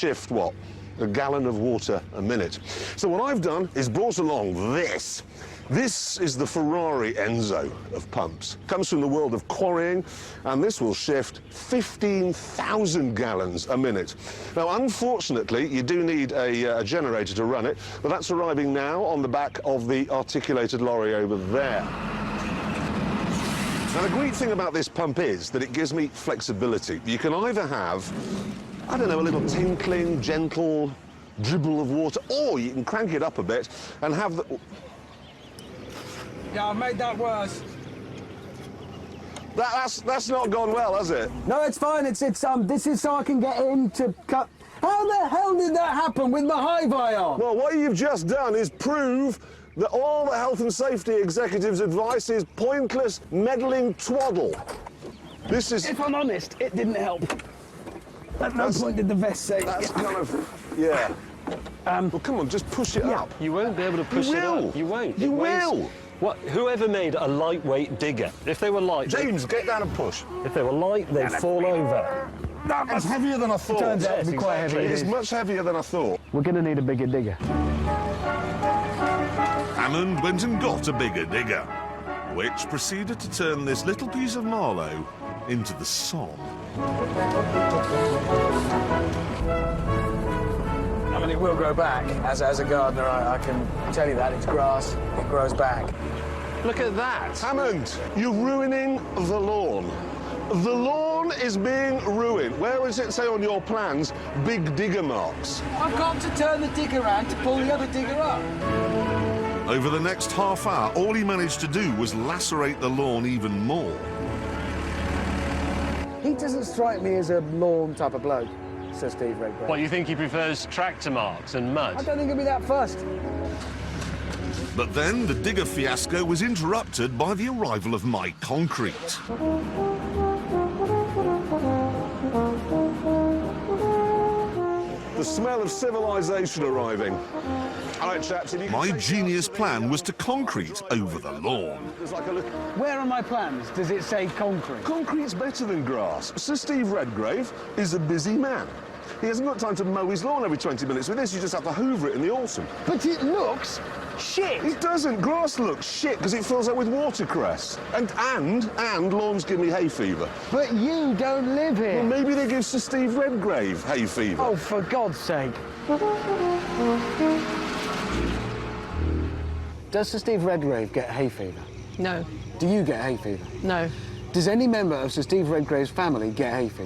shift, what, a gallon of water a minute. So what I've done is brought along this. This is the Ferrari Enzo of pumps. Comes from the world of quarrying, and this will shift 15,000 gallons a minute. Now, unfortunately, you do need a generator to run it, but that's arriving now on the back of the articulated lorry over there. Now, the great thing about this pump is that it gives me flexibility. You can either have, I don't know, a little tinkling, gentle dribble of water, or you can crank it up a bit and have the... Yeah, I've made that worse. That's not gone well, has it? No, it's fine. This is so I can get in to cut. How the hell did that happen with my hi-fi on? Well, what you've just done is prove that all the health and safety executives' advice is pointless, meddling twaddle. This is... If I'm honest, it didn't help. At no point did the vest say... That's kind of... Yeah. Well, come on, just push it up. You won't be able to push it up. You won't. You will. What? Whoever made a lightweight digger, if they were light... James, get down and push. If they were light, they'd fall over. It's heavier than I thought. Turns out to be quite heavy. It's much heavier than I thought. We're going to need a bigger digger. Hammond went and got a bigger digger, which proceeded to turn this little piece of Marlow into the Somme. I mean, it will grow back. As a gardener, I can tell you that. It's grass. It grows back. Look at that. Hammond, you're ruining the lawn. The lawn is being ruined. Where does it say on your plans, big digger marks? I've got to turn the digger around to pull the other digger up. Over the next half hour, all he managed to do was lacerate the lawn even more. He doesn't strike me as a lawn type of bloke, Sir Steve Redgrave. What, you think he prefers tractor marks and mud? I don't think he'll be that fussed. But then the digger fiasco was interrupted by the arrival of Mike Concrete. The smell of civilization arriving. All right, chaps, if you My genius plan was to concrete over the lawn. There's like a little... Where are my plans? Does it say concrete? Concrete's better than grass. Sir Steve Redgrave is a busy man. He hasn't got time to mow his lawn every 20 minutes. With this, you just have to hoover it in the autumn. But it looks shit. It doesn't. Grass looks shit because it fills up with watercress. And lawns give me hay fever. But you don't live here. Well, maybe they give Sir Steve Redgrave hay fever. Oh, for God's sake. Does Sir Steve Redgrave get hay fever? No. Do you get hay fever? No. Does any member of Sir Steve Redgrave's family get hay fever?